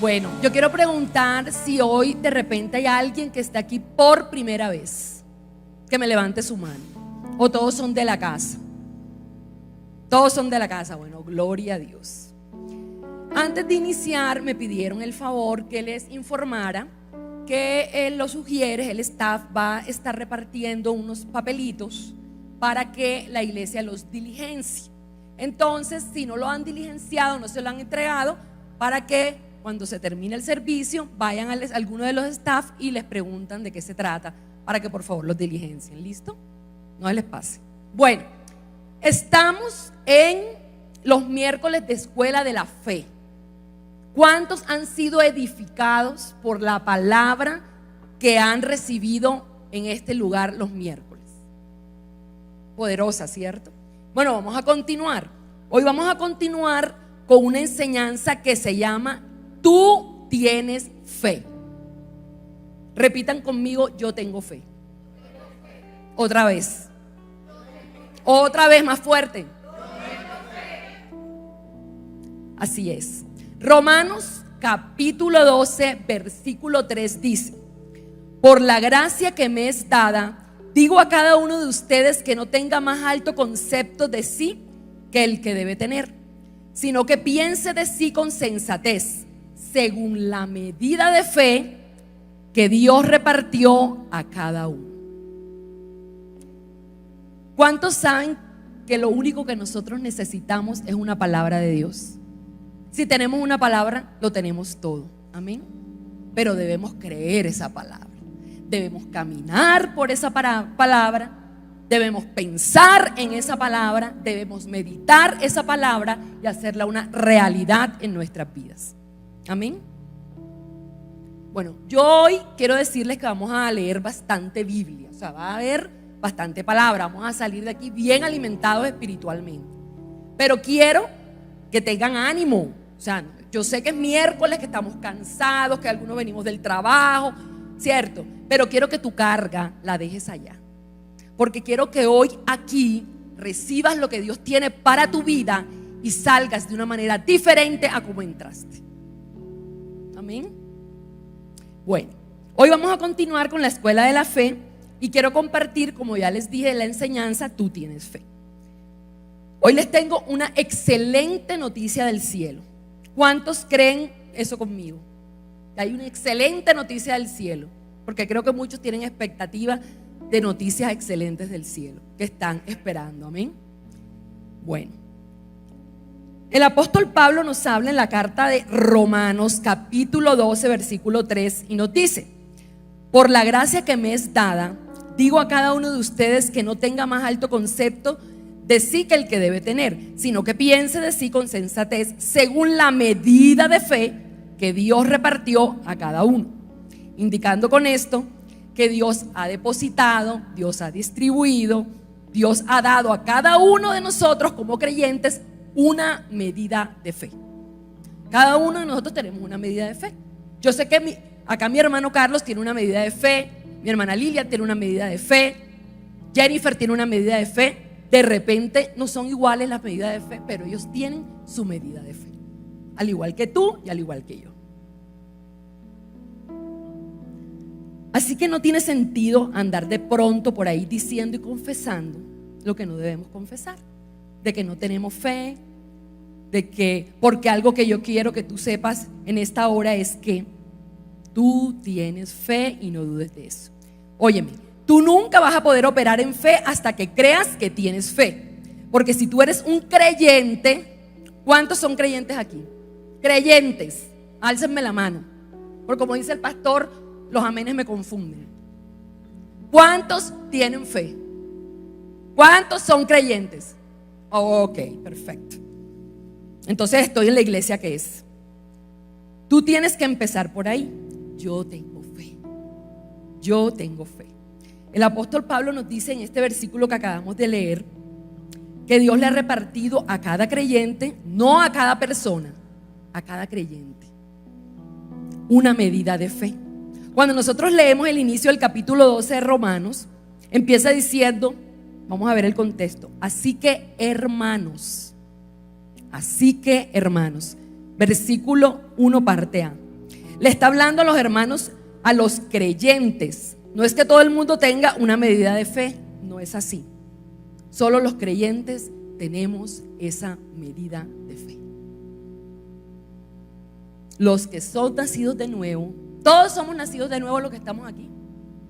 Bueno, yo quiero preguntar si hoy de repente hay alguien que está aquí por primera vez, que me levante su mano, o todos son de la casa. Todos son de la casa. Bueno, gloria a Dios. Antes de iniciar me pidieron el favor que les informara que los sugieres, el staff va a estar repartiendo unos papelitos para que la iglesia los diligencie. Entonces, si no lo han diligenciado, no se lo han entregado, para que cuando se termine el servicio vayan a alguno de los staff y les preguntan de qué se trata, para que por favor los diligencien. ¿Listo? No les pase. Bueno, estamos en los miércoles de Escuela de la Fe. ¿Cuántos han sido edificados por la palabra que han recibido en este lugar los miércoles? Poderosa, ¿cierto? Bueno, vamos a continuar. Hoy vamos a continuar con una enseñanza que se llama Tú tienes fe. Repitan conmigo: yo tengo fe. Otra vez. Otra vez, más fuerte. Así es. Romanos capítulo 12 versículo 3 dice: por la gracia que me es dada, digo a cada uno de ustedes que no tenga más alto concepto de sí que el que debe tener, sino que piense de sí con sensatez, según la medida de fe que Dios repartió a cada uno. ¿Cuántos saben que lo único que nosotros necesitamos es una palabra de Dios? Si tenemos una palabra, lo tenemos todo. Amén. Pero debemos creer esa palabra. Debemos caminar por esa palabra. Debemos pensar en esa palabra. Debemos meditar esa palabra y hacerla una realidad en nuestras vidas. Amén. Bueno, yo hoy quiero decirles que vamos a leer bastante Biblia. O sea, va a haber bastante palabra. Vamos a salir de aquí bien alimentados espiritualmente. Pero quiero que tengan ánimo. O sea, yo sé que es miércoles, que estamos cansados, que algunos venimos del trabajo, ¿cierto? Pero quiero que tu carga la dejes allá, porque quiero que hoy aquí recibas lo que Dios tiene para tu vida y salgas de una manera diferente a como entraste. Amén. Bueno, hoy vamos a continuar con la Escuela de la Fe y quiero compartir, como ya les dije, la enseñanza Tú tienes fe. Hoy les tengo una excelente noticia del cielo. ¿Cuántos creen eso conmigo? Hay una excelente noticia del cielo, porque creo que muchos tienen expectativa de noticias excelentes del cielo que están esperando. Amén. Bueno, el apóstol Pablo nos habla en la carta de Romanos capítulo 12 versículo 3 y nos dice: por la gracia que me es dada, digo a cada uno de ustedes que no tenga más alto concepto de sí que el que debe tener, sino que piense de sí con sensatez, según la medida de fe que Dios repartió a cada uno. Indicando con esto que Dios ha depositado, Dios ha distribuido, Dios ha dado a cada uno de nosotros como creyentes una medida de fe. Cada uno de nosotros tenemos una medida de fe. Yo sé que acá mi hermano Carlos tiene una medida de fe, mi hermana Lilia tiene una medida de fe, Jennifer tiene una medida de fe. De repente no son iguales las medidas de fe, pero ellos tienen su medida de fe, al igual que tú y al igual que yo. Así que no tiene sentido andar de pronto por ahí diciendo y confesando lo que no debemos confesar, de que no tenemos fe, de que, porque algo que yo quiero que tú sepas en esta hora es que tú tienes fe y no dudes de eso. Óyeme, tú nunca vas a poder operar en fe hasta que creas que tienes fe. Porque si tú eres un creyente, ¿cuántos son creyentes aquí? Creyentes, álcenme la mano, porque como dice el pastor, los amenes me confunden. ¿Cuántos tienen fe? ¿Cuántos son creyentes? Ok, perfecto. Entonces estoy en la iglesia que es. Tú tienes que empezar por ahí. Yo tengo fe. Yo tengo fe. El apóstol Pablo nos dice en este versículo que acabamos de leer que Dios le ha repartido a cada creyente, no a cada persona, a cada creyente, una medida de fe. Cuando nosotros leemos el inicio del capítulo 12 de Romanos, empieza diciendo, vamos a ver el contexto: así que hermanos, versículo 1 parte A, Le está hablando a los hermanos, a los creyentes. No es que todo el mundo tenga una medida de fe, no es así. Solo los creyentes tenemos esa medida de fe. Los que son nacidos de nuevo, todos somos nacidos de nuevo los que estamos aquí.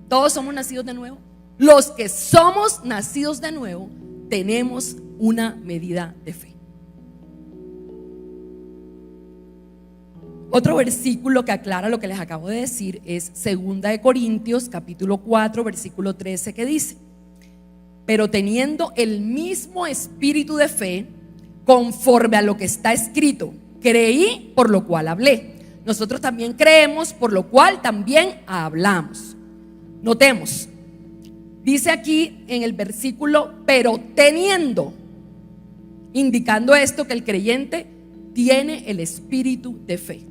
Todos somos nacidos de nuevo. Los que somos nacidos de nuevo tenemos una medida de fe. Otro versículo que aclara lo que les acabo de decir es 2 de Corintios capítulo 4 versículo 13, que dice: pero teniendo el mismo espíritu de fe, conforme a lo que está escrito, creí, por lo cual hablé. Nosotros también creemos, por lo cual también hablamos. Notemos, dice aquí en el versículo, pero teniendo, indicando esto, que el creyente tiene el espíritu de fe.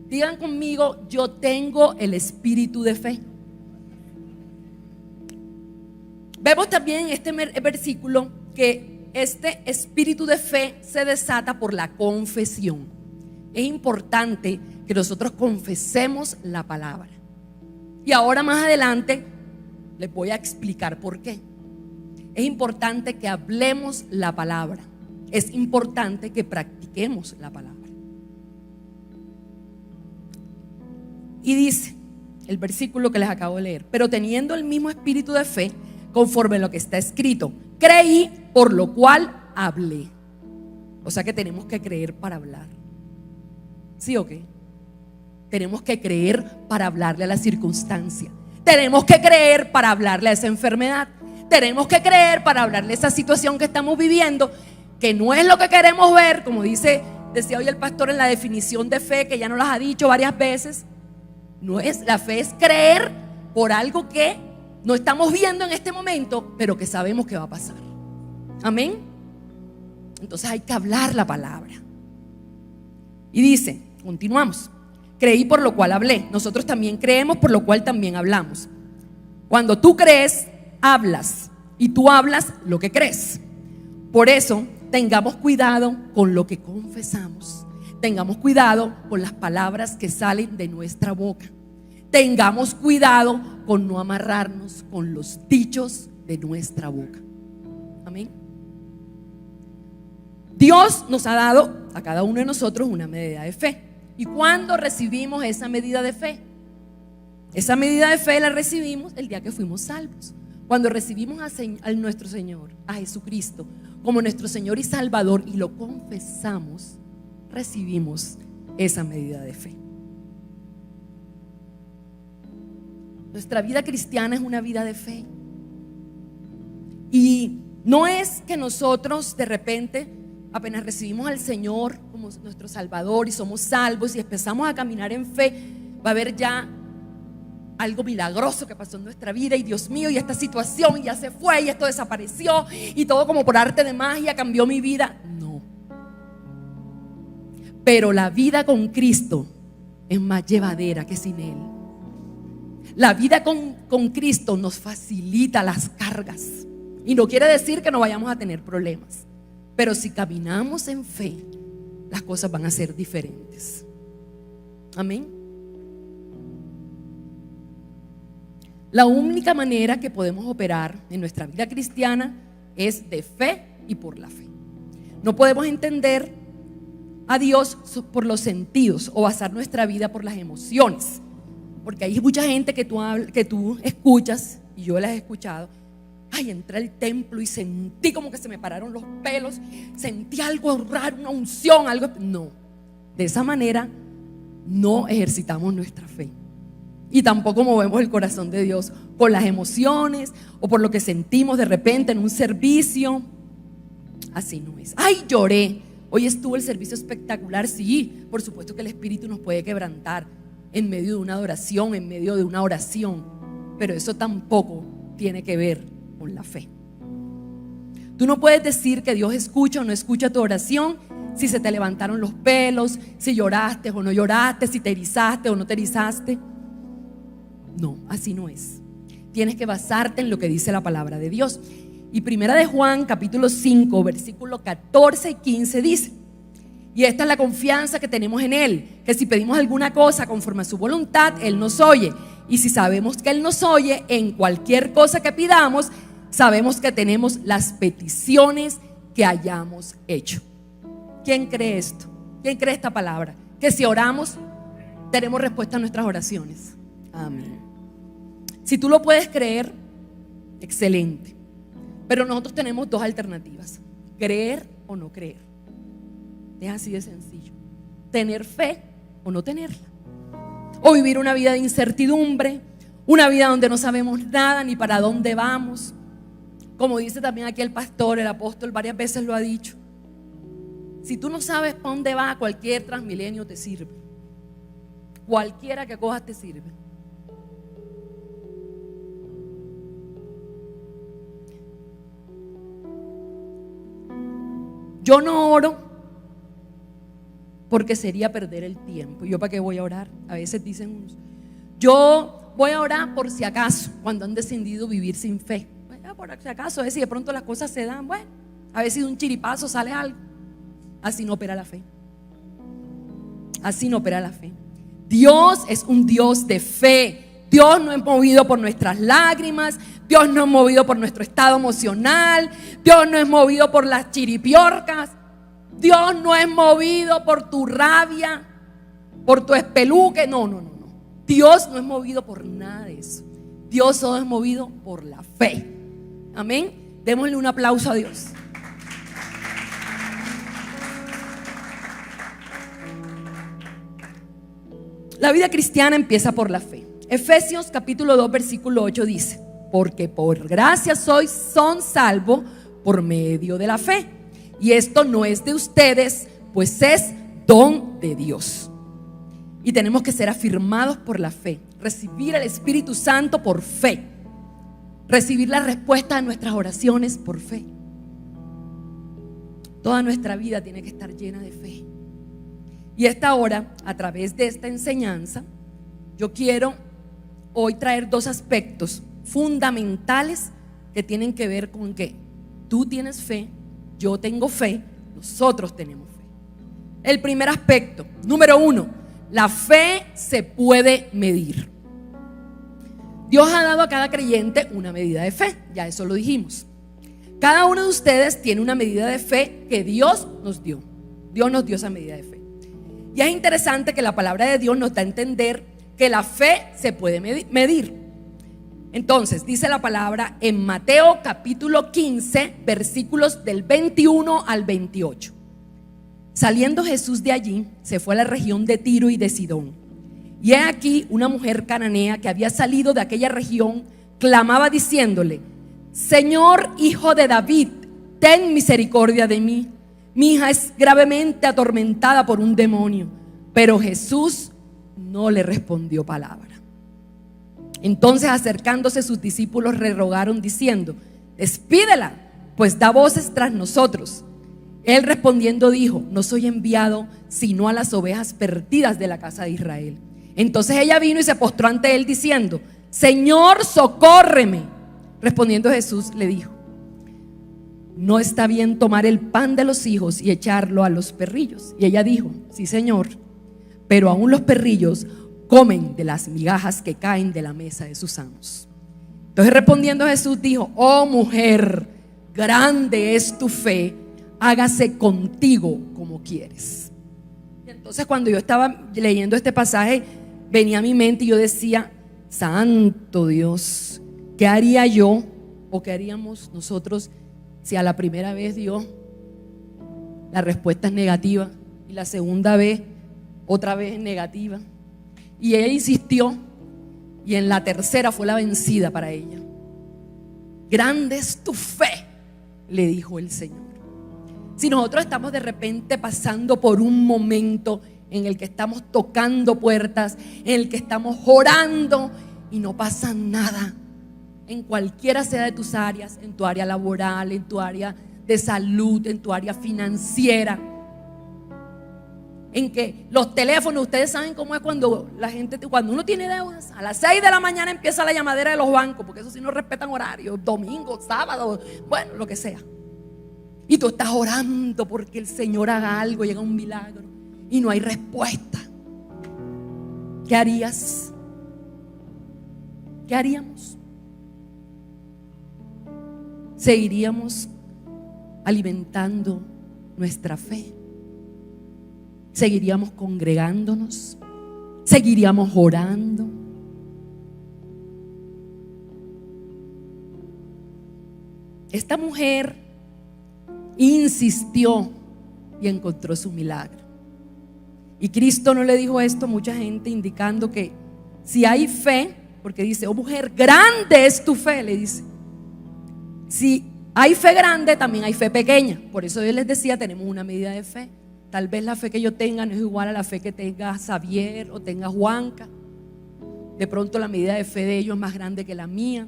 Digan conmigo: yo tengo el espíritu de fe. Vemos también en este versículo que este espíritu de fe se desata por la confesión. Es importante que nosotros confesemos la palabra. Y ahora más adelante les voy a explicar por qué. Es importante que hablemos la palabra. Es importante que practiquemos la palabra. Y dice el versículo que les acabo de leer: pero teniendo el mismo espíritu de fe, conforme a lo que está escrito, creí, por lo cual hablé. O sea que tenemos que creer para hablar. ¿Sí o qué? Tenemos que creer para hablarle a la circunstancia. Tenemos que creer para hablarle a esa enfermedad. Tenemos que creer para hablarle a esa situación que estamos viviendo, que no es lo que queremos ver, como decía hoy el pastor en la definición de fe, que ya nos las ha dicho varias veces. No es, la fe es creer por algo que no estamos viendo en este momento, pero que sabemos que va a pasar. Amén. Entonces hay que hablar la palabra. Y dice, continuamos: creí, por lo cual hablé. Nosotros también creemos, por lo cual también hablamos. Cuando tú crees, hablas, y tú hablas lo que crees. Por eso tengamos cuidado con lo que confesamos. Tengamos cuidado con las palabras que salen de nuestra boca. Tengamos cuidado con no amarrarnos con los dichos de nuestra boca. Amén. Dios nos ha dado a cada uno de nosotros una medida de fe. ¿Y cuándo recibimos esa medida de fe? Esa medida de fe la recibimos el día que fuimos salvos. Cuando recibimos a nuestro Señor, a Jesucristo, como nuestro Señor y Salvador, y lo confesamos, recibimos esa medida de fe. Nuestra vida cristiana es una vida de fe. Y no es que nosotros de repente, apenas recibimos al Señor como nuestro Salvador y somos salvos y empezamos a caminar en fe, va a haber ya algo milagroso que pasó en nuestra vida, y Dios mío, y esta situación ya se fue, y esto desapareció, y todo como por arte de magia cambió mi vida. No. Pero la vida con Cristo es más llevadera que sin Él. La vida con Cristo nos facilita las cargas. Y no quiere decir que no vayamos a tener problemas, pero si caminamos en fe, las cosas van a ser diferentes. Amén. La única manera que podemos operar en nuestra vida cristiana es de fe y por la fe. No podemos entender a Dios por los sentidos o basar nuestra vida por las emociones, porque hay mucha gente que tú escuchas, y yo las he escuchado. Ay, entré al templo y sentí como que se me pararon los pelos, sentí algo raro, una unción, algo. No, de esa manera no ejercitamos nuestra fe. Y tampoco movemos el corazón de Dios por las emociones o por lo que sentimos de repente en un servicio. Así no es. Ay, lloré. Hoy estuvo el servicio espectacular. Sí, por supuesto que el Espíritu nos puede quebrantar en medio de una adoración, en medio de una oración, pero eso tampoco tiene que ver con la fe. Tú no puedes decir que Dios escucha o no escucha tu oración si se te levantaron los pelos, si lloraste o no lloraste, si te erizaste o no te erizaste. No, así no es. Tienes que basarte en lo que dice la palabra de Dios. Y primera de Juan capítulo 5 versículo 14 y 15 dice: Y esta es la confianza que tenemos en Él, que si pedimos alguna cosa conforme a su voluntad, Él nos oye. Y si sabemos que Él nos oye en cualquier cosa que pidamos, sabemos que tenemos las peticiones que hayamos hecho. ¿Quién cree esto? ¿Quién cree esta palabra? Que si oramos, tenemos respuesta a nuestras oraciones. Amén. Si tú lo puedes creer, excelente. Pero nosotros tenemos dos alternativas: creer o no creer. Es así de sencillo. Tener fe o no tenerla. O vivir una vida de incertidumbre, una vida donde no sabemos nada ni para dónde vamos. Como dice también aquí el pastor, el apóstol, varias veces lo ha dicho. Si tú no sabes para dónde va, cualquier Transmilenio te sirve. Cualquiera que cojas te sirve. Yo no oro porque sería perder el tiempo. ¿Yo para qué voy a orar? A veces dicen unos: yo voy a orar por si acaso, cuando han decidido vivir sin fe. Bueno, por si acaso, a ver si de pronto las cosas se dan. Bueno, a ver si de un chiripazo sale algo. Así no opera la fe. Así no opera la fe. Dios es un Dios de fe. Dios no es movido por nuestras lágrimas. Dios no es movido por nuestro estado emocional. Dios no es movido por las chiripiorcas. Dios no es movido por tu rabia, por tu espeluque. No. Dios no es movido por nada de eso. Dios solo es movido por la fe. Amén. Démosle un aplauso a Dios. La vida cristiana empieza por la fe. Efesios capítulo 2 versículo 8 dice: porque por gracia son salvos por medio de la fe. Y esto no es de ustedes, pues es don de Dios. Y tenemos que ser afirmados por la fe, recibir al Espíritu Santo por fe, recibir la respuesta a nuestras oraciones por fe. Toda nuestra vida tiene que estar llena de fe. Y esta hora, a través de esta enseñanza, yo quiero hoy traer dos aspectos fundamentales que tienen que ver con que tú tienes fe, yo tengo fe, nosotros tenemos fe. El primer aspecto, número 1, la fe se puede medir. Dios ha dado a cada creyente una medida de fe, ya eso lo dijimos. Cada uno de ustedes tiene una medida de fe que Dios nos dio. Dios nos dio esa medida de fe. Y es interesante que la palabra de Dios nos da a entender que la fe se puede medir. Entonces, dice la palabra en Mateo capítulo 15, versículos del 21 al 28. Saliendo Jesús de allí, se fue a la región de Tiro y de Sidón. Y he aquí una mujer cananea que había salido de aquella región, clamaba diciéndole: Señor, hijo de David, ten misericordia de mí. Mi hija es gravemente atormentada por un demonio. Pero Jesús no le respondió palabra. Entonces, acercándose, sus discípulos le rogaron diciendo: despídela, pues da voces tras nosotros. Él respondiendo dijo: no soy enviado sino a las ovejas perdidas de la casa de Israel. Entonces ella vino y se postró ante él diciendo: Señor, socórreme. Respondiendo Jesús le dijo: no está bien tomar el pan de los hijos y echarlo a los perrillos. Y ella dijo: sí, Señor, pero aún los perrillos comen de las migajas que caen de la mesa de sus amos. Entonces respondiendo Jesús dijo: oh mujer, grande es tu fe, hágase contigo como quieres. Y entonces cuando yo estaba leyendo este pasaje, venía a mi mente y yo decía: santo Dios, ¿qué haría yo o qué haríamos nosotros si a la primera vez Dios la respuesta es negativa y la segunda vez otra vez es negativa? Y ella insistió y en la tercera fue la vencida para ella. Grande es tu fe, le dijo el Señor. Si nosotros estamos de repente pasando por un momento en el que estamos tocando puertas, en el que estamos orando y no pasa nada, en cualquiera sea de tus áreas, en tu área laboral, en tu área de salud, en tu área financiera, en que los teléfonos, ustedes saben cómo es cuando la gente, cuando uno tiene deudas, a las 6 de la mañana empieza la llamadera de los bancos, porque eso sí no respetan horarios, domingo, sábado, bueno, lo que sea. y tú estás orando porque el Señor haga algo, llega un milagro y no hay respuesta, ¿qué harías? ¿Qué haríamos? ¿Seguiríamos alimentando nuestra fe? ¿Seguiríamos congregándonos? ¿Seguiríamos orando? Esta mujer insistió y encontró su milagro. Y Cristo no le dijo esto a mucha gente, indicando que si hay fe, porque dice, oh mujer, grande es tu fe, le dice. Si hay fe grande, también hay fe pequeña. Por eso yo les decía, tenemos una medida de fe. Tal vez la fe que yo tenga no es igual a la fe que tenga Xavier o tenga Juanca. De pronto la medida de fe de ellos es más grande que la mía.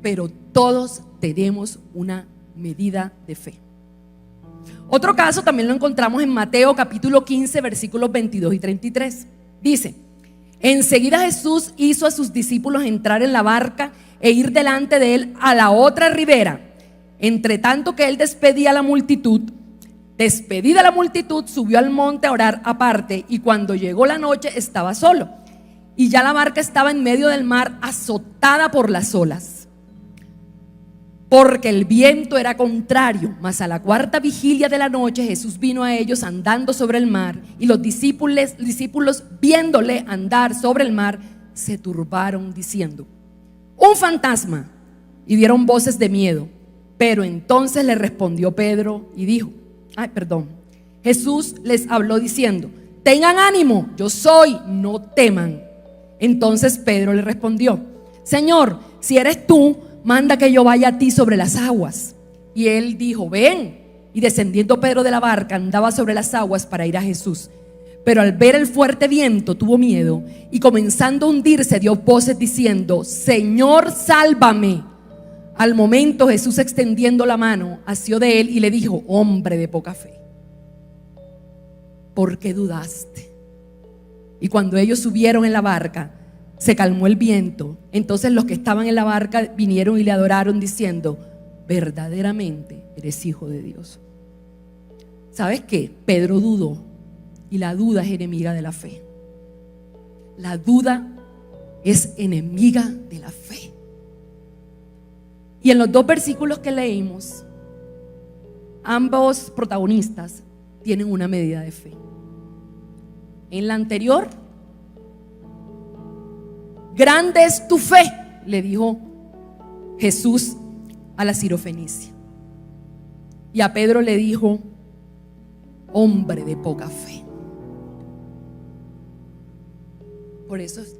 Pero todos tenemos una medida de fe. Otro caso también lo encontramos en Mateo capítulo 15 versículos 22 y 33. Dice: enseguida Jesús hizo a sus discípulos entrar en la barca e ir delante de él a la otra ribera. Entre tanto que él despedida la multitud, subió al monte a orar aparte, y cuando llegó la noche estaba solo, y ya la barca estaba en medio del mar, azotada por las olas, porque el viento era contrario. Mas a la cuarta vigilia de la noche Jesús vino a ellos andando sobre el mar, y los discípulos viéndole andar sobre el mar se turbaron diciendo: un fantasma, y dieron voces de miedo. Pero entonces le respondió Pedro y dijo, Jesús les habló diciendo: tengan ánimo, yo soy, no teman. Entonces Pedro le respondió: Señor, si eres tú, manda que yo vaya a ti sobre las aguas. Y él dijo: ven. Y descendiendo Pedro de la barca, andaba sobre las aguas para ir a Jesús. Pero al ver el fuerte viento tuvo miedo, y comenzando a hundirse dio voces diciendo: Señor, sálvame. Al momento Jesús, extendiendo la mano, asió de él y le dijo: hombre de poca fe, ¿por qué dudaste? Y cuando ellos subieron en la barca, se calmó el viento. Entonces los que estaban en la barca vinieron y le adoraron diciendo: verdaderamente eres hijo de Dios. ¿Sabes qué? Pedro dudó, y la duda es enemiga de la fe. La duda es enemiga de la fe. Y en los dos versículos que leímos, ambos protagonistas tienen una medida de fe. En la anterior, grande es tu fe, le dijo Jesús a la sirofenicia. Y a Pedro le dijo: hombre de poca fe. Por eso es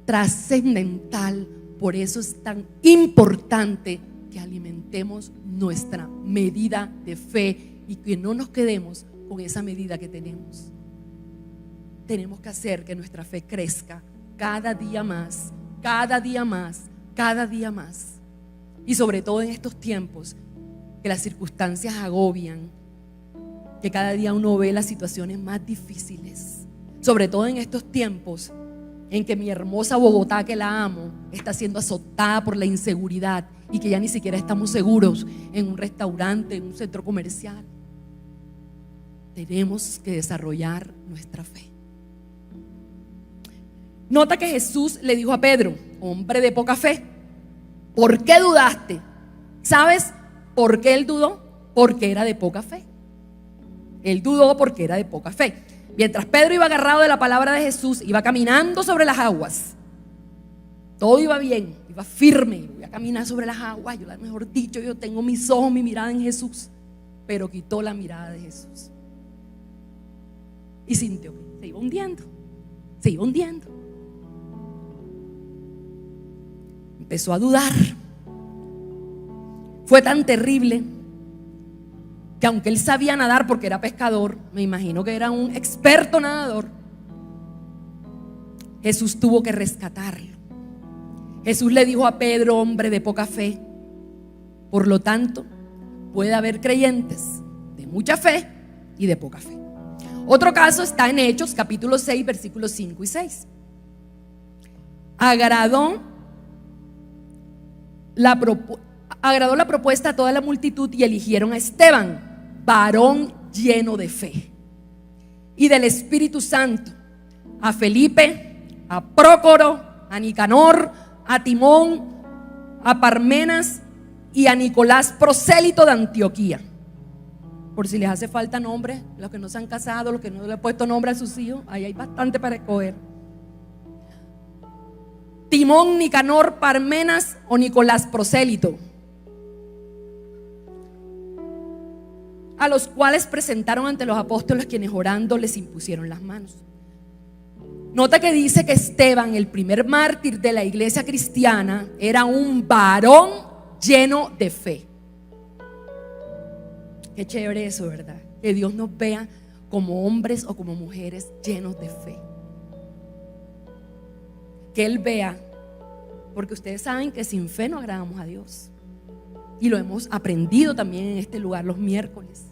trascendental, por eso es tan importante que alimentemos nuestra medida de fe y que no nos quedemos con esa medida que tenemos. Tenemos que hacer que nuestra fe crezca cada día más, cada día más, cada día más. Y sobre todo en estos tiempos que las circunstancias agobian, que cada día uno ve las situaciones más difíciles. Sobre todo en estos tiempos en que mi hermosa Bogotá, que la amo, está siendo azotada por la inseguridad y que ya ni siquiera estamos seguros en un restaurante, en un centro comercial. Tenemos que desarrollar nuestra fe. Nota que Jesús le dijo a Pedro: hombre de poca fe, ¿por qué dudaste? ¿Sabes por qué él dudó? Porque era de poca fe. Él dudó porque era de poca fe. Mientras Pedro iba agarrado de la palabra de Jesús, iba caminando sobre las aguas. Todo iba bien, iba firme. Voy a caminar sobre las aguas. Mejor dicho, yo tengo mis ojos, mi mirada en Jesús. Pero quitó la mirada de Jesús y sintió que se iba hundiendo. Se iba hundiendo. Empezó a dudar. Fue tan terrible que aunque él sabía nadar porque era pescador, me imagino que era un experto nadador, Jesús tuvo que rescatarlo. Jesús le dijo a Pedro: hombre de poca fe. Por lo tanto, puede haber creyentes de mucha fe y de poca fe. Otro caso está en Hechos capítulo 6 versículos 5 y 6. agradó la propuesta a toda la multitud y eligieron a Esteban, varón lleno de fe y del Espíritu Santo, a Felipe, a Prócoro, a Nicanor, a Timón, a Parmenas y a Nicolás, prosélito de Antioquía. Por si les hace falta nombre, los que no se han casado, los que no le han puesto nombre a sus hijos, ahí hay bastante para escoger. Timón, Nicanor, Parmenas o Nicolás, prosélito, a los cuales presentaron ante los apóstoles, quienes orando les impusieron las manos. Nota que dice que Esteban, el primer mártir de la iglesia cristiana, era un varón lleno de fe. Qué chévere eso, ¿verdad? Que Dios nos vea como hombres o como mujeres llenos de fe. Que Él vea, porque ustedes saben que sin fe no agradamos a Dios. Y lo hemos aprendido también en este lugar los miércoles.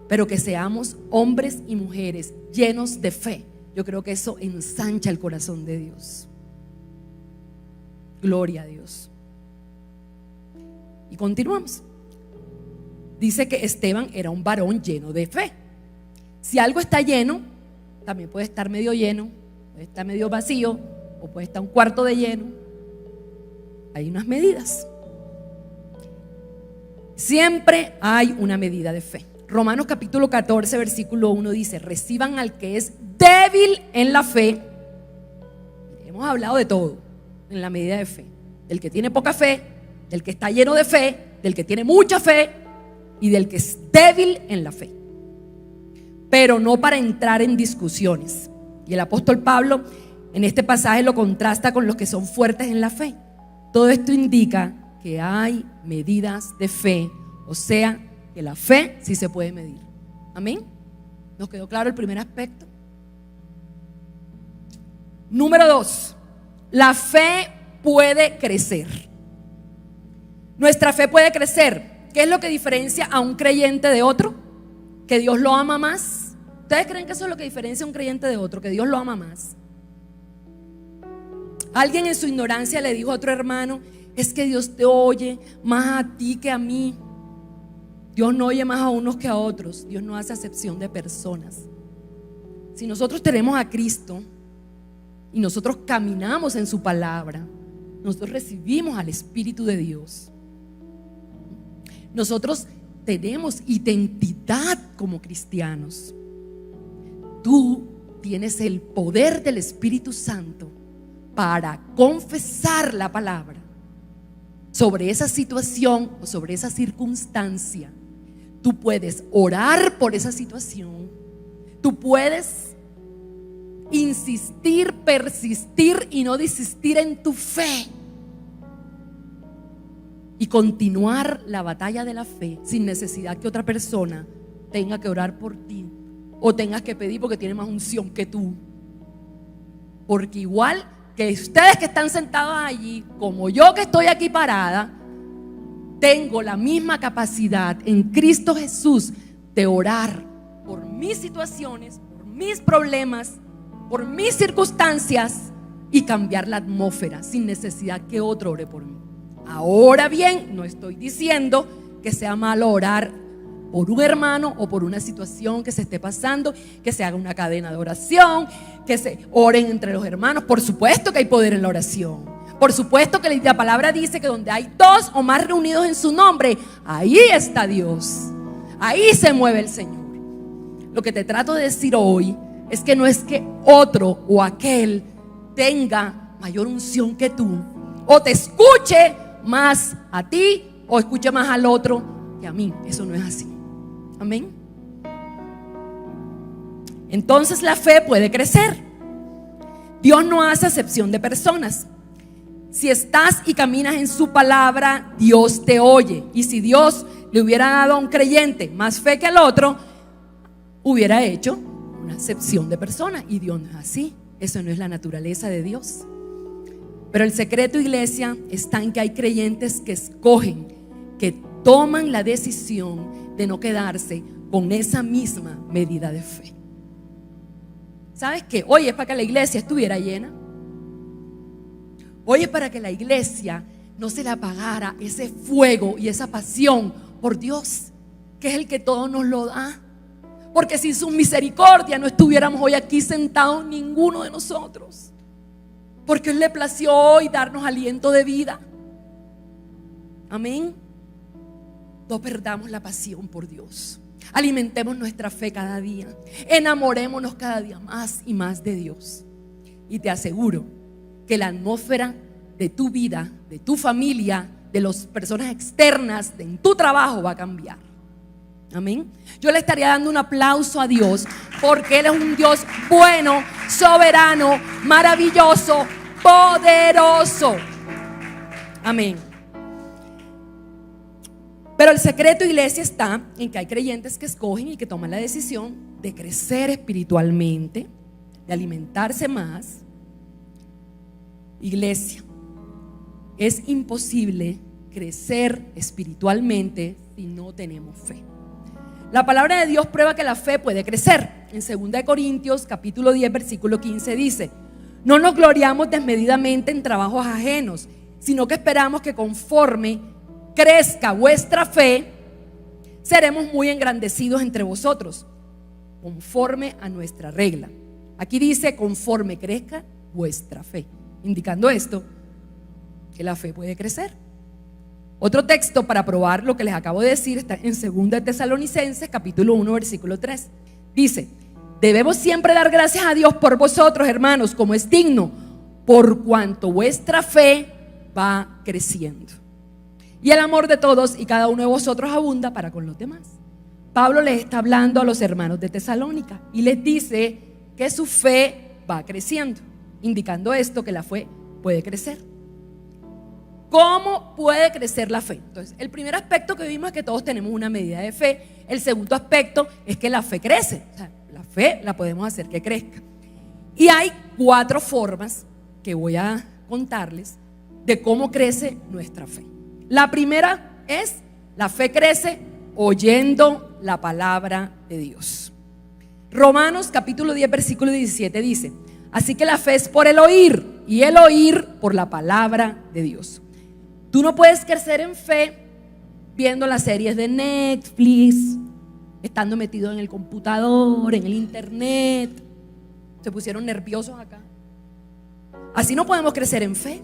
Pero que seamos hombres y mujeres llenos de fe. Yo creo que eso ensancha el corazón de Dios. Gloria a Dios. Y continuamos. Dice que Esteban era un varón lleno de fe. Si algo está lleno, también puede estar medio lleno, puede estar medio vacío, o puede estar un cuarto de lleno. Hay unas medidas. Siempre hay una medida de fe. Romanos capítulo 14 versículo 1 dice: reciban al que es débil en la fe. Hemos hablado de todo en la medida de fe. Del que tiene poca fe, del que está lleno de fe, del que tiene mucha fe y del que es débil en la fe. Pero no para entrar en discusiones. Y el apóstol Pablo en este pasaje lo contrasta con los que son fuertes en la fe. Todo esto indica que hay medidas de fe, o sea, que la fe sí se puede medir. Amén. ¿Nos quedó claro el primer aspecto? Número 2, la fe puede crecer. Nuestra fe puede crecer. ¿Qué es lo que diferencia a un creyente de otro? Que Dios lo ama más. ¿Ustedes creen que eso es lo que diferencia a un creyente de otro? Que Dios lo ama más. Alguien en su ignorancia le dijo a otro hermano: es que Dios te oye más a ti que a mí. Dios no oye más a unos que a otros. Dios no hace acepción de personas. Si nosotros tenemos a Cristo y nosotros caminamos en su palabra, nosotros recibimos al Espíritu de Dios. Nosotros tenemos identidad como cristianos. Tú tienes el poder del Espíritu Santo para confesar la palabra sobre esa situación o sobre esa circunstancia. Tú puedes orar por esa situación. Tú puedes insistir, persistir y no desistir en tu fe. Y continuar la batalla de la fe sin necesidad que otra persona tenga que orar por ti o tengas que pedir porque tiene más unción que tú. Porque igual que ustedes que están sentados allí, como yo que estoy aquí parada, tengo la misma capacidad en Cristo Jesús de orar por mis situaciones, por mis problemas, por mis circunstancias y cambiar la atmósfera sin necesidad que otro ore por mí. Ahora bien, no estoy diciendo que sea malo orar por un hermano o por una situación que se esté pasando, que se haga una cadena de oración, que se oren entre los hermanos. Por supuesto que hay poder en la oración. Por supuesto que la palabra dice que donde hay dos o más reunidos en su nombre, ahí está Dios. Ahí se mueve el Señor. Lo que te trato de decir hoy es que no es que otro o aquel tenga mayor unción que tú, o te escuche más a ti o escuche más al otro que a mí. Eso no es así. Amén. Entonces la fe puede crecer. Dios no hace acepción de personas. Si estás y caminas en su palabra, Dios te oye. Y si Dios le hubiera dado a un creyente más fe que al otro, hubiera hecho una acepción de personas. Y Dios no es así. Eso no es la naturaleza de Dios. Pero el secreto, iglesia, está en que hay creyentes que escogen, que toman la decisión de no quedarse con esa misma medida de fe. ¿Sabes qué? Hoy es para que la iglesia estuviera llena. Hoy es para que la iglesia no se le apagara ese fuego y esa pasión por Dios, que es el que todo nos lo da. Porque sin su misericordia no estuviéramos hoy aquí sentados ninguno de nosotros. Porque Él le plació hoy darnos aliento de vida. Amén. No perdamos la pasión por Dios. Alimentemos nuestra fe cada día. Enamorémonos cada día más y más de Dios. Y te aseguro que la atmósfera de tu vida, de tu familia, de las personas externas, en tu trabajo va a cambiar. Amén. Yo le estaría dando un aplauso a Dios porque Él es un Dios bueno, soberano, maravilloso, poderoso. Amén. Pero el secreto, iglesia, está en que hay creyentes que escogen y que toman la decisión de crecer espiritualmente, de alimentarse más. Iglesia, es imposible crecer espiritualmente si no tenemos fe. La palabra de Dios prueba que la fe puede crecer. En 2 Corintios capítulo 10 versículo 15 dice: no nos gloriamos desmedidamente en trabajos ajenos, sino que esperamos que conforme crezca vuestra fe, seremos muy engrandecidos entre vosotros, conforme a nuestra regla. Aquí dice conforme crezca vuestra fe, indicando esto, que la fe puede crecer. Otro texto para probar lo que les acabo de decir está en 2 Tesalonicenses capítulo 1 versículo 3. Dice: debemos siempre dar gracias a Dios por vosotros, hermanos, como es digno, por cuanto vuestra fe va creciendo. Y el amor de todos y cada uno de vosotros abunda para con los demás. Pablo les está hablando a los hermanos de Tesalónica y les dice que su fe va creciendo, indicando esto, que la fe puede crecer. ¿Cómo puede crecer la fe? Entonces, el primer aspecto que vimos es que todos tenemos una medida de fe. El segundo aspecto es que la fe crece. O sea, la fe la podemos hacer que crezca. Y hay 4 formas que voy a contarles de cómo crece nuestra fe. La primera es: la fe crece oyendo la palabra de Dios. Romanos capítulo 10 versículo 17 dice: así que la fe es por el oír, y el oír por la palabra de Dios. Tú no puedes crecer en fe viendo las series de Netflix, estando metido en el computador, en el internet. Se pusieron nerviosos acá. Así no podemos crecer en fe.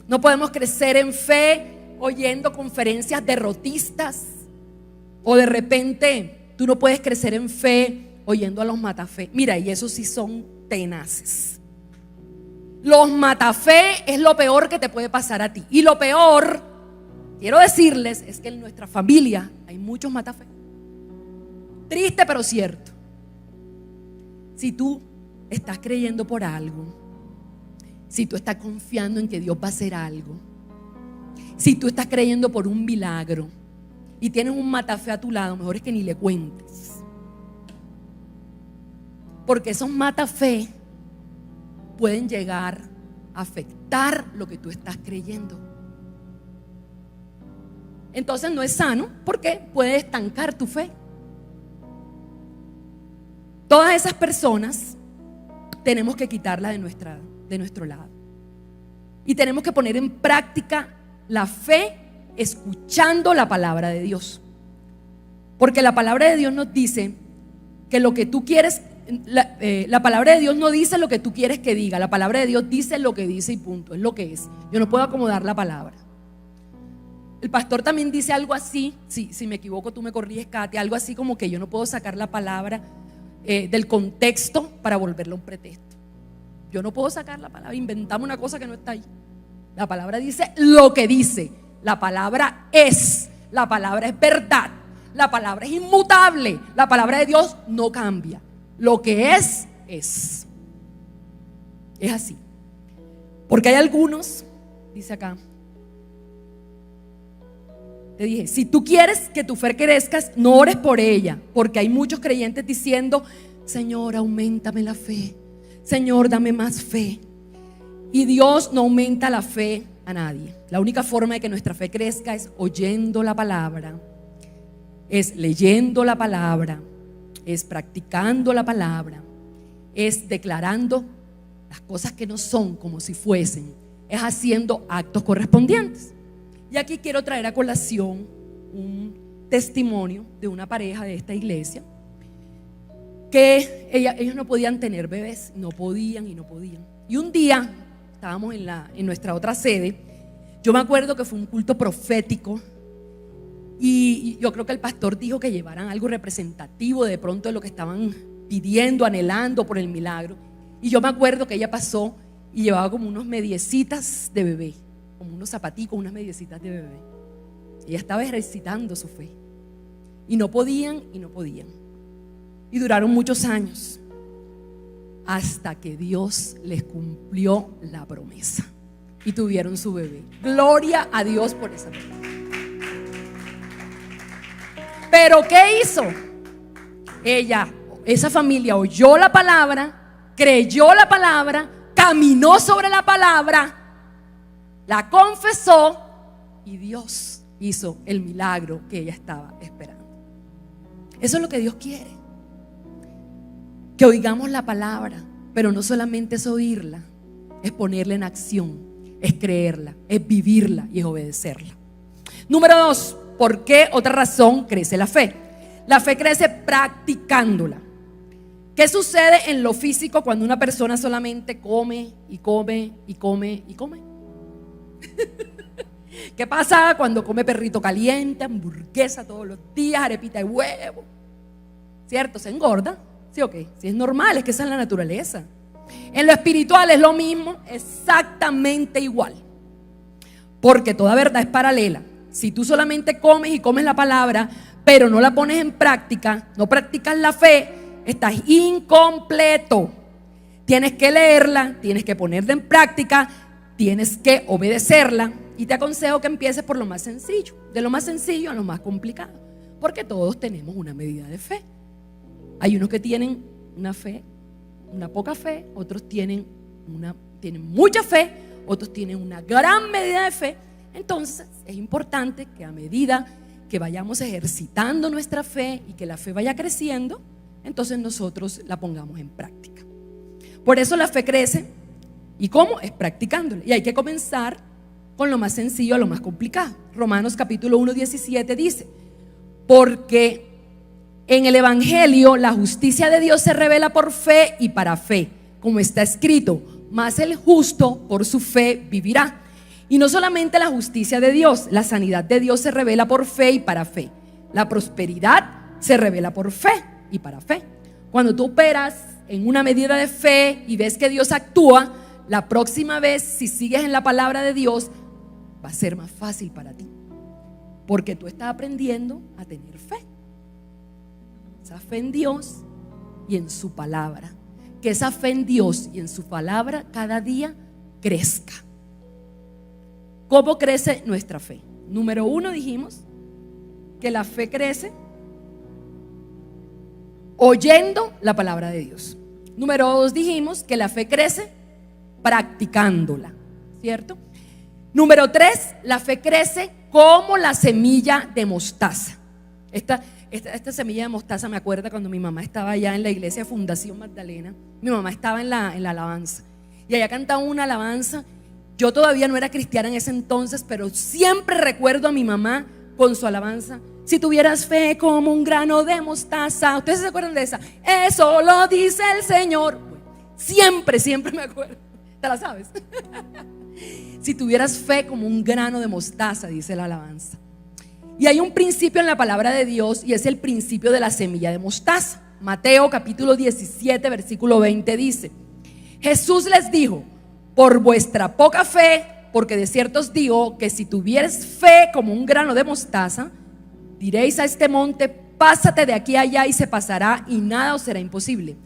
No podemos crecer en fe oyendo conferencias derrotistas. O de repente tú no puedes crecer en fe oyendo a los matafe. Mira, y esos sí son tenaces. Los matafe es lo peor que te puede pasar a ti. Y lo peor, quiero decirles, es que en nuestra familia hay muchos matafe. Triste pero cierto. Si tú estás creyendo por algo, si tú estás confiando en que Dios va a hacer algo, si tú estás creyendo por un milagro y tienes un matafe a tu lado, mejor es que ni le cuentes. Porque esos matafe pueden llegar a afectar lo que tú estás creyendo. Entonces no es sano porque puede estancar tu fe. Todas esas personas tenemos que quitarlas de nuestro lado. Y tenemos que poner en práctica la fe escuchando la palabra de Dios. Porque la palabra de Dios nos dice que lo que tú quieres, la palabra de Dios no dice lo que tú quieres que diga. La palabra de Dios dice lo que dice y punto, es lo que es. Yo no puedo acomodar la palabra. El pastor también dice algo así, si me equivoco tú me corriges, Katy, algo así como que yo no puedo sacar la palabra del contexto para volverla un pretexto. Yo no puedo sacar la palabra, inventamos una cosa que no está ahí. La palabra dice lo que dice. La palabra es verdad. La palabra es inmutable. La palabra de Dios no cambia. Lo que es. Es así. Porque hay algunos, dice acá, te dije, si tú quieres que tu fe crezca, no ores por ella, porque hay muchos creyentes diciendo: Señor, auméntame la fe, Señor, dame más fe. Y Dios no aumenta la fe a nadie. La única forma de que nuestra fe crezca es oyendo la palabra, es leyendo la palabra, es practicando la palabra, es declarando las cosas que no son como si fuesen, es haciendo actos correspondientes. Y aquí quiero traer a colación un testimonio de una pareja de esta iglesia que ellos no podían tener bebés, no podían. Y un día estábamos en nuestra otra sede. Yo me acuerdo que fue un culto profético y yo creo que el pastor dijo que llevaran algo representativo de pronto de lo que estaban pidiendo, anhelando por el milagro. Y yo me acuerdo que ella pasó y llevaba como unos mediecitas de bebé, como unos zapaticos, unas mediecitas de bebé. Ella estaba ejercitando su fe y no podían. Y duraron muchos años hasta que Dios les cumplió la promesa y tuvieron su bebé. Gloria a Dios por esa promesa. Pero ¿qué hizo? Esa familia oyó la palabra, creyó la palabra, caminó sobre la palabra, la confesó y Dios hizo el milagro que ella estaba esperando. Eso es lo que Dios quiere, que oigamos la palabra, pero no solamente es oírla, es ponerla en acción, es creerla, es vivirla y es obedecerla. Número 2, ¿por qué otra razón crece la fe? La fe crece practicándola. ¿Qué sucede en lo físico cuando una persona solamente come y come y come y come? ¿Qué pasa cuando come perrito caliente, hamburguesa todos los días, arepita de huevo? ¿Cierto? Se engorda. ¿Sí o qué? Si es normal, es que esa es la naturaleza. En lo espiritual es lo mismo, exactamente igual. Porque toda verdad es paralela. Si tú solamente comes y comes la palabra, pero no la pones en práctica, no practicas la fe, estás incompleto. Tienes que leerla, tienes que ponerla en práctica, tienes que obedecerla. Y te aconsejo que empieces por lo más sencillo, de lo más sencillo a lo más complicado, porque todos tenemos una medida de fe. Hay unos que tienen una fe, una poca fe, otros tienen mucha fe, otros tienen una gran medida de fe. Entonces es importante que a medida que vayamos ejercitando nuestra fe y que la fe vaya creciendo, entonces nosotros la pongamos en práctica. Por eso la fe crece. ¿Y cómo? Es practicándola. Y hay que comenzar con lo más sencillo a lo más complicado. Romanos capítulo 1:17 dice: porque en el evangelio la justicia de Dios se revela por fe y para fe, como está escrito: mas el justo por su fe vivirá. Y no solamente la justicia de Dios, la sanidad de Dios se revela por fe y para fe. La prosperidad se revela por fe y para fe. Cuando tú operas en una medida de fe y ves que Dios actúa, la próxima vez, si sigues en la palabra de Dios, va a ser más fácil para ti, porque tú estás aprendiendo a tener fe. Esa fe en Dios y en su palabra. Que esa fe en Dios y en su palabra cada día crezca. ¿Cómo crece nuestra fe? Número 1, dijimos que la fe crece oyendo la palabra de Dios. Número 2, dijimos que la fe crece practicándola, ¿cierto? Número 3, la fe crece como la semilla de mostaza. Esta semilla de mostaza me acuerda cuando mi mamá estaba allá en la iglesia Fundación Magdalena. Mi mamá estaba en la alabanza y allá cantaba una alabanza. Yo todavía no era cristiana en ese entonces, pero siempre recuerdo a mi mamá con su alabanza: si tuvieras fe como un grano de mostaza. ¿Ustedes se acuerdan de esa? Eso lo dice el Señor. Siempre me acuerdo. ¿Te la sabes? Si tuvieras fe como un grano de mostaza, dice la alabanza. Y hay un principio en la palabra de Dios, y es el principio de la semilla de mostaza. Mateo capítulo 17 versículo 20 dice: Jesús les dijo: por vuestra poca fe, porque de cierto os digo que si tuvieres fe como un grano de mostaza, diréis a este monte: pásate de aquí a allá, y se pasará, y nada os será imposible.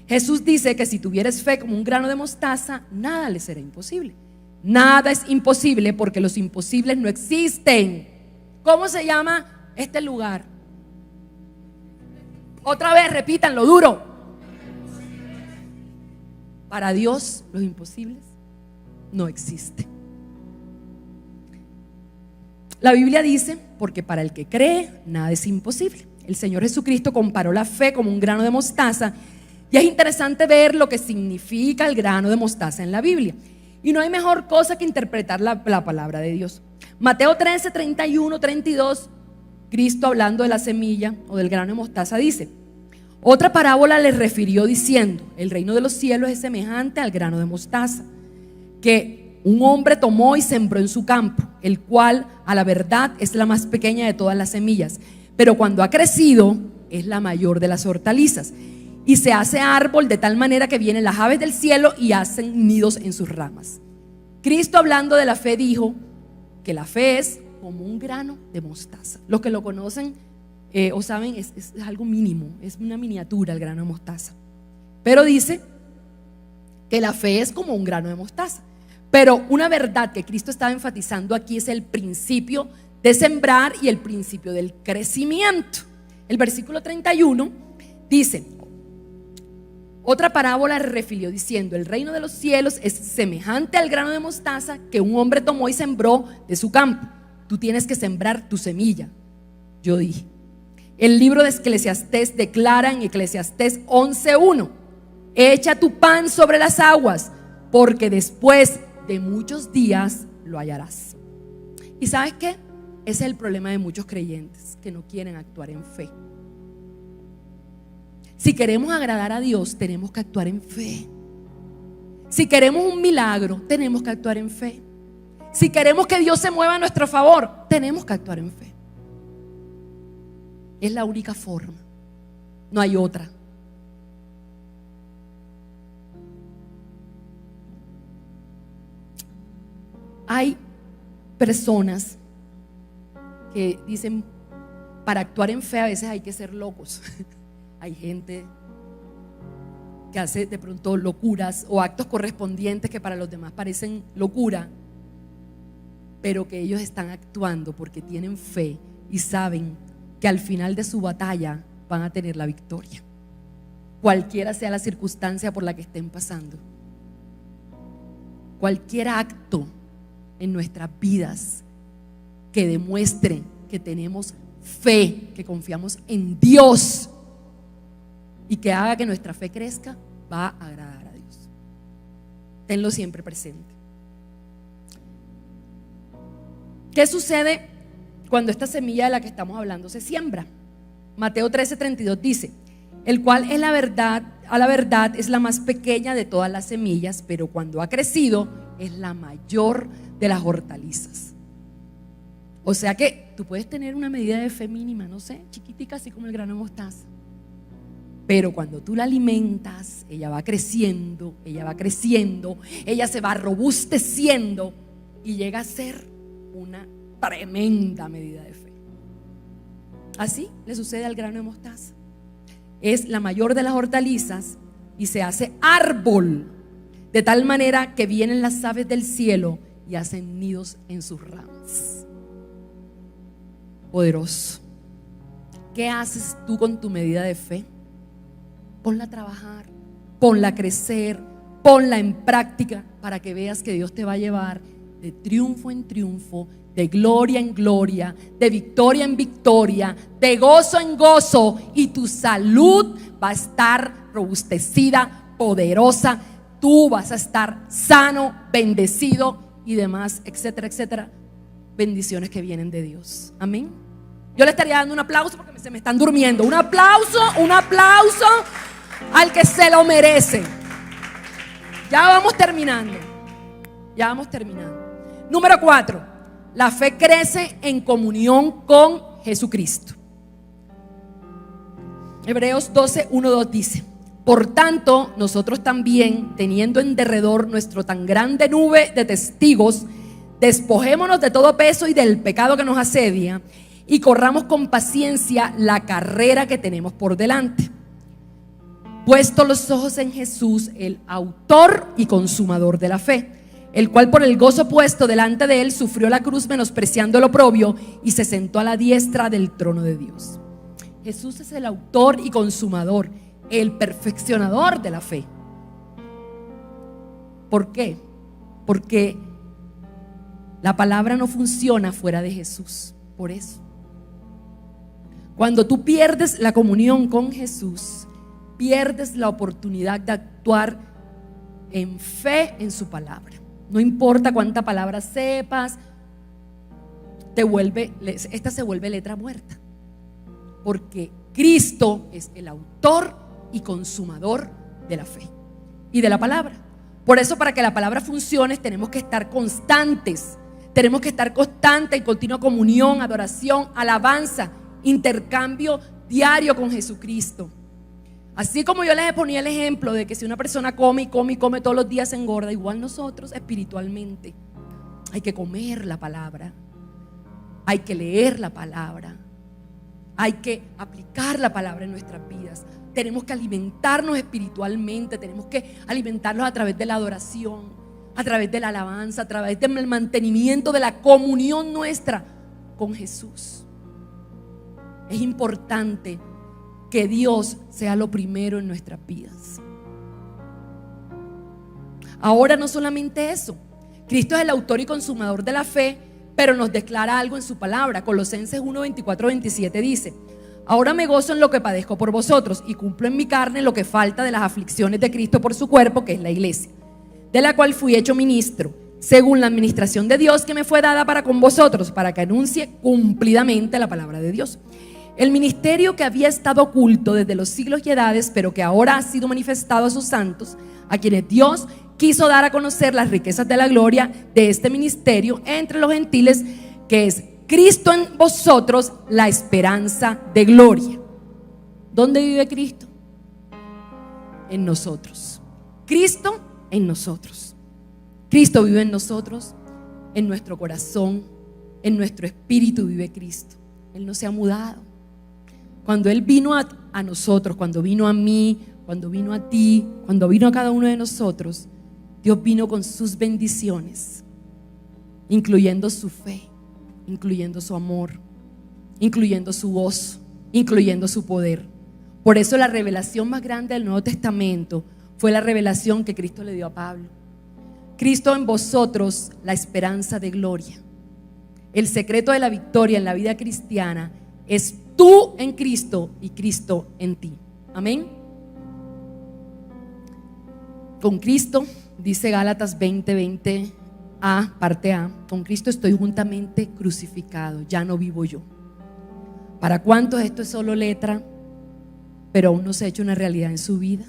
Jesús dice que si tuvieres fe como un grano de mostaza, nada le será imposible. Nada es imposible, porque los imposibles no existen. ¿Cómo se llama este lugar? Otra vez, repítanlo duro. Para Dios los imposibles no existen. La Biblia dice: porque para el que cree nada es imposible. El Señor Jesucristo comparó la fe como un grano de mostaza, y es interesante ver lo que significa el grano de mostaza en la Biblia. Y no hay mejor cosa que interpretar la palabra de Dios. Mateo 13, 31, 32, Cristo hablando de la semilla o del grano de mostaza dice: otra parábola les refirió diciendo: el reino de los cielos es semejante al grano de mostaza, que un hombre tomó y sembró en su campo, el cual a la verdad es la más pequeña de todas las semillas, pero cuando ha crecido es la mayor de las hortalizas, y se hace árbol de tal manera que vienen las aves del cielo y hacen nidos en sus ramas. Cristo, hablando de la fe, dijo que la fe es como un grano de mostaza. Los que lo conocen o saben, es algo mínimo, es una miniatura el grano de mostaza. Pero dice que la fe es como un grano de mostaza. Pero una verdad que Cristo estaba enfatizando aquí es el principio de sembrar y el principio del crecimiento. El versículo 31 dice: otra parábola refirió diciendo: el reino de los cielos es semejante al grano de mostaza que un hombre tomó y sembró de su campo. Tú tienes que sembrar tu semilla, yo dije. El libro de Eclesiastés declara en Eclesiastés 11:1: echa tu pan sobre las aguas, porque después de muchos días lo hallarás. ¿Y sabes qué? Ese es el problema de muchos creyentes que no quieren actuar en fe. Si queremos agradar a Dios, tenemos que actuar en fe. Si queremos un milagro, tenemos que actuar en fe. Si queremos que Dios se mueva a nuestro favor, tenemos que actuar en fe. Es la única forma, no hay otra. Hay personas que dicen: para actuar en fe a veces hay que ser locos. Hay gente que hace de pronto locuras o actos correspondientes que para los demás parecen locura, pero que ellos están actuando porque tienen fe y saben que al final de su batalla van a tener la victoria, cualquiera sea la circunstancia por la que estén pasando. Cualquier acto en nuestras vidas que demuestre que tenemos fe, que confiamos en Dios y que haga que nuestra fe crezca, va a agradar a Dios. Tenlo siempre presente. ¿Qué sucede cuando esta semilla de la que estamos hablando se siembra? Mateo 13:32 dice: el cual es la verdad, a la verdad es la más pequeña de todas las semillas, pero cuando ha crecido es la mayor de las hortalizas. O sea que tú puedes tener una medida de fe mínima, no sé, chiquitica, así como el grano de mostaza, pero cuando tú la alimentas, ella va creciendo, ella se va robusteciendo y llega a ser una tremenda medida de fe. Así le sucede al grano de mostaza. Es la mayor de las hortalizas y se hace árbol de tal manera que vienen las aves del cielo y hacen nidos en sus ramas. Poderoso. ¿Qué haces tú con tu medida de fe? Ponla a trabajar, ponla a crecer, ponla en práctica para que veas que Dios te va a llevar de triunfo en triunfo, de gloria en gloria, de victoria en victoria, de gozo en gozo, y tu salud va a estar robustecida, poderosa. Tú vas a estar sano, bendecido y demás, etcétera, etcétera. Bendiciones que vienen de Dios. Amén. Yo le estaría dando un aplauso porque se me están durmiendo. Un aplauso al que se lo merece. Ya vamos terminando. Número 4. La fe crece en comunión con Jesucristo. Hebreos 12:1-2 dice: por tanto, nosotros también, teniendo en derredor nuestro tan grande nube de testigos, despojémonos de todo peso y del pecado que nos asedia, y corramos con paciencia la carrera que tenemos por delante, puesto los ojos en Jesús, el autor y consumador de la fe, el cual por el gozo puesto delante de él sufrió la cruz, menospreciando el oprobio, y se sentó a la diestra del trono de Dios. Jesús es el autor y consumador, el perfeccionador de la fe. ¿Por qué? Porque la palabra no funciona fuera de Jesús. Por eso, cuando tú pierdes la comunión con Jesús, pierdes la oportunidad de actuar en fe en su palabra. No importa cuánta palabra sepas, esta se vuelve letra muerta. Porque Cristo es el autor y consumador de la fe y de la palabra. Por eso, para que la palabra funcione, tenemos que estar constantes. Tenemos que estar constantes en continua comunión, adoración, alabanza, intercambio diario con Jesucristo. Así como yo les ponía el ejemplo de que si una persona come y come y come todos los días se engorda, igual nosotros espiritualmente hay que comer la palabra, hay que leer la palabra, hay que aplicar la palabra en nuestras vidas. Tenemos que alimentarnos espiritualmente, tenemos que alimentarnos a través de la adoración, a través de la alabanza, a través del mantenimiento de la comunión nuestra con Jesús. Es importante que Dios sea lo primero en nuestras vidas. Ahora, no solamente eso, Cristo es el autor y consumador de la fe, pero nos declara algo en su palabra. Colosenses 1, 24, 27 dice: ahora me gozo en lo que padezco por vosotros y cumplo en mi carne lo que falta de las aflicciones de Cristo por su cuerpo, que es la iglesia, de la cual fui hecho ministro, según la administración de Dios que me fue dada para con vosotros, para que anuncie cumplidamente la palabra de Dios. El ministerio que había estado oculto desde los siglos y edades, pero que ahora ha sido manifestado a sus santos, a quienes Dios quiso dar a conocer las riquezas de la gloria de este ministerio entre los gentiles, que es Cristo en vosotros, la esperanza de gloria. ¿Dónde vive Cristo? En nosotros. Cristo en nosotros. Cristo vive en nosotros, en nuestro corazón, en nuestro espíritu vive Cristo. Él no se ha mudado. Cuando Él vino a nosotros, cuando vino a mí, cuando vino a ti, cuando vino a cada uno de nosotros, Dios vino con sus bendiciones, incluyendo su fe, incluyendo su amor, incluyendo su voz, incluyendo su poder. Por eso la revelación más grande del Nuevo Testamento fue la revelación que Cristo le dio a Pablo. Cristo en vosotros, la esperanza de gloria. El secreto de la victoria en la vida cristiana es tú en Cristo y Cristo en ti. Amén. Con Cristo, dice Gálatas 20:20a, parte A: con Cristo estoy juntamente crucificado, ya no vivo yo. ¿Para cuántos esto es solo letra, pero aún no se ha hecho una realidad en su vida?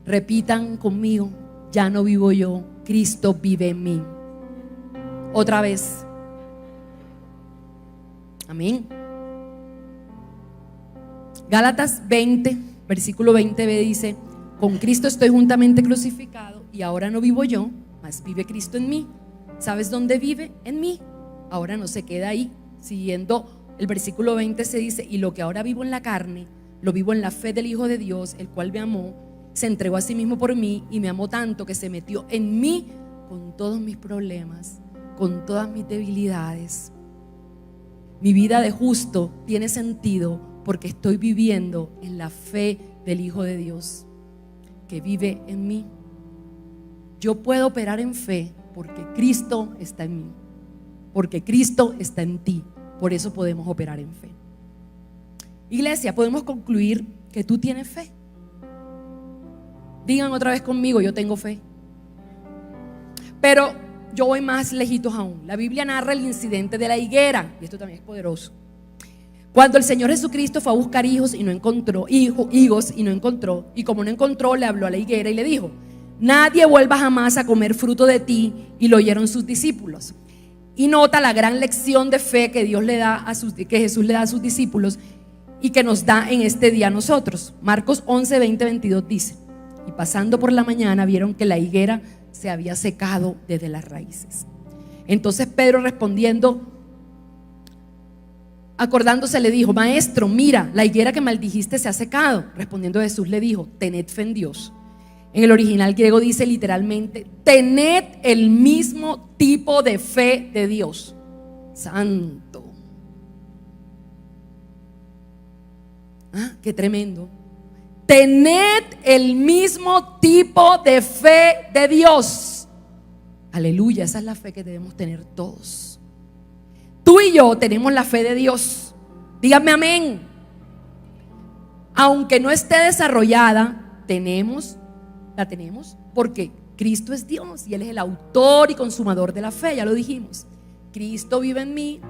Repitan conmigo: ya no vivo yo, Cristo vive en mí. Otra vez. Amén. Gálatas 20, versículo 20b dice: con Cristo estoy juntamente crucificado y ahora no vivo yo, mas vive Cristo en mí. ¿Sabes dónde vive? En mí. Ahora no se queda ahí. Siguiendo el versículo 20 se dice: y lo que ahora vivo en la carne, lo vivo en la fe del Hijo de Dios, el cual me amó, se entregó a sí mismo por mí y me amó tanto que se metió en mí con todos mis problemas, con todas mis debilidades. Mi vida de justo tiene sentido porque estoy viviendo en la fe del Hijo de Dios que vive en mí. Yo puedo operar en fe porque Cristo está en mí, porque Cristo está en ti. Por eso podemos operar en fe. Iglesia, podemos concluir que tú tienes fe. Digan otra vez conmigo: yo tengo fe. Pero yo voy más lejitos aún. La Biblia narra el incidente de la higuera, y esto también es poderoso. Cuando el Señor Jesucristo fue a buscar higos y no encontró higos y no encontró, y como no encontró, le habló a la higuera y le dijo: nadie vuelva jamás a comer fruto de ti. Y lo oyeron sus discípulos. Y nota la gran lección de fe que Dios le da que Jesús le da a sus discípulos y que nos da en este día a nosotros. Marcos 11, 20, 22 dice: y pasando por la mañana vieron que la higuera se había secado desde las raíces. Entonces Pedro, respondiendo, acordándose, le dijo: maestro, mira, la higuera que maldijiste se ha secado. Respondiendo Jesús le dijo: tened fe en Dios. En el original griego dice literalmente: tened el mismo tipo de fe de Dios. Santo. Qué tremendo. Tened el mismo tipo de fe de Dios. Aleluya, esa es la fe que debemos tener todos. Tú y yo tenemos la fe de Dios. Díganme amén. Aunque no esté desarrollada, la tenemos porque Cristo es Dios y Él es el autor y consumador de la fe, ya lo dijimos. Cristo vive en mí,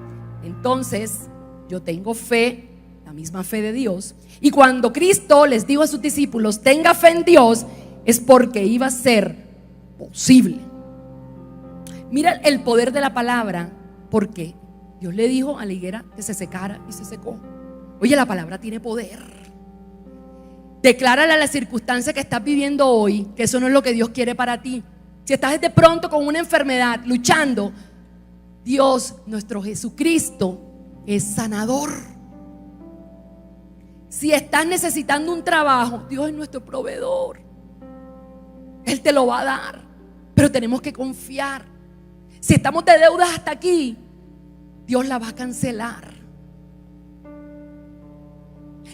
entonces yo tengo fe, la misma fe de Dios. Y cuando Cristo les dijo a sus discípulos, tenga fe en Dios, es porque iba a ser posible. Mira el poder de la palabra, porque Dios le dijo a la higuera que se secara y se secó. Oye, la palabra tiene poder. Declárale a la circunstancia que estás viviendo hoy que eso no es lo que Dios quiere para ti. Si estás de pronto con una enfermedad, luchando, Dios, nuestro Jesucristo, es sanador. Si estás necesitando un trabajo, Dios es nuestro proveedor. Él te lo va a dar, pero tenemos que confiar. Si estamos de deudas hasta aquí, Dios la va a cancelar.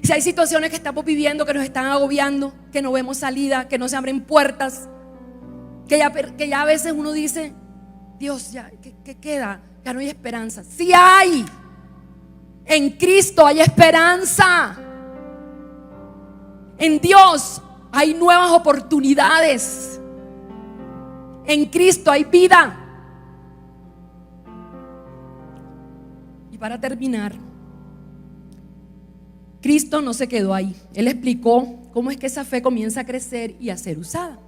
Si hay situaciones que estamos viviendo que nos están agobiando, que no vemos salida, que no se abren puertas, que ya a veces uno dice, Dios, ya, ¿qué queda? Ya no hay esperanza. Sí hay. En Cristo hay esperanza. En Dios hay nuevas oportunidades. En Cristo hay vida. Y para terminar, Cristo no se quedó ahí. Él explicó cómo es que esa fe comienza a crecer y a ser usada.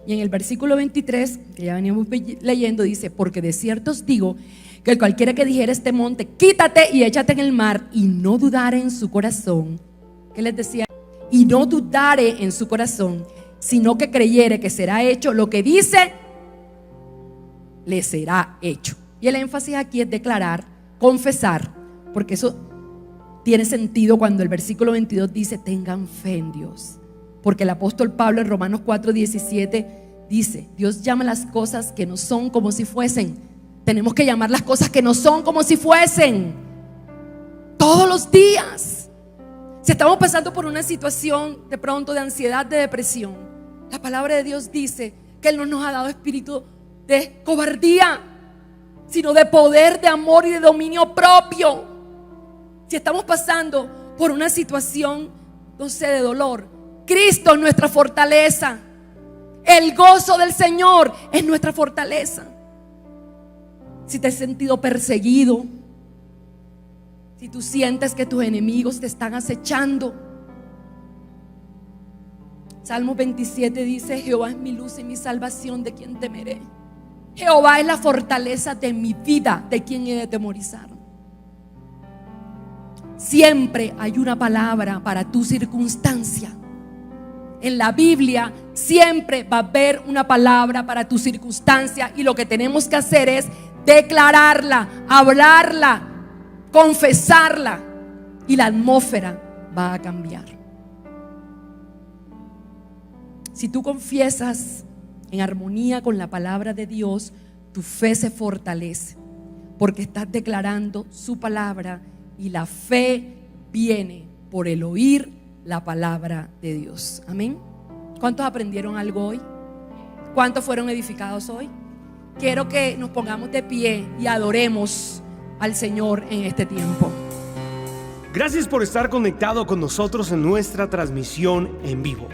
Y en el versículo 23, que ya veníamos leyendo, dice: porque de cierto os digo que cualquiera que dijera este monte, quítate y échate en el mar, y no dudare en su corazón. ¿Qué les decía? Y no dudare en su corazón, sino que creyere que será hecho lo que dice, le será hecho. Y el énfasis aquí es declarar, confesar, porque eso tiene sentido cuando el versículo 22 dice: tengan fe en Dios. Porque el apóstol Pablo en Romanos 4:17 dice: Dios llama las cosas que no son como si fuesen. Tenemos que llamar las cosas que no son como si fuesen todos los días. Si estamos pasando por una situación de pronto de ansiedad, de depresión, la palabra de Dios dice que Él no nos ha dado espíritu de cobardía, sino de poder, de amor y de dominio propio. Si estamos pasando por una situación, no sé, de dolor, Cristo es nuestra fortaleza. El gozo del Señor es nuestra fortaleza. Si te has sentido perseguido, si tú sientes que tus enemigos te están acechando, Salmo 27 dice: Jehová es mi luz y mi salvación, ¿de quién temeré? Jehová es la fortaleza de mi vida, ¿de quién he de temorizar? Siempre hay una palabra para tu circunstancia. En la Biblia siempre va a haber una palabra para tu circunstancia, y lo que tenemos que hacer es declararla, hablarla, confesarla, y la atmósfera va a cambiar. Si tú confiesas en armonía con la palabra de Dios, tu fe se fortalece porque estás declarando su palabra, y la fe viene por el oír la palabra de Dios. Amén. ¿Cuántos aprendieron algo hoy? ¿Cuántos fueron edificados hoy? Quiero que nos pongamos de pie y adoremos al Señor en este tiempo. Gracias por estar conectado con nosotros en nuestra transmisión en vivo.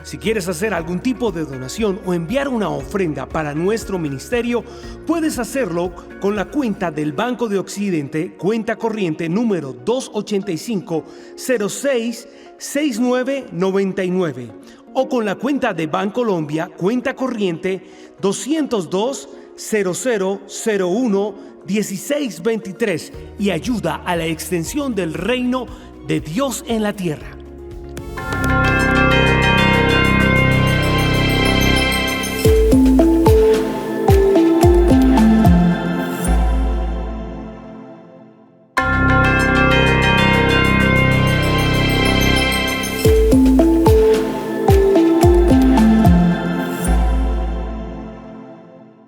Si quieres hacer algún tipo de donación o enviar una ofrenda para nuestro ministerio, puedes hacerlo con la cuenta del Banco de Occidente, cuenta corriente número 285-06-6999, o con la cuenta de Bancolombia, cuenta corriente 202-0001-1623, y ayuda a la extensión del reino de Dios en la tierra.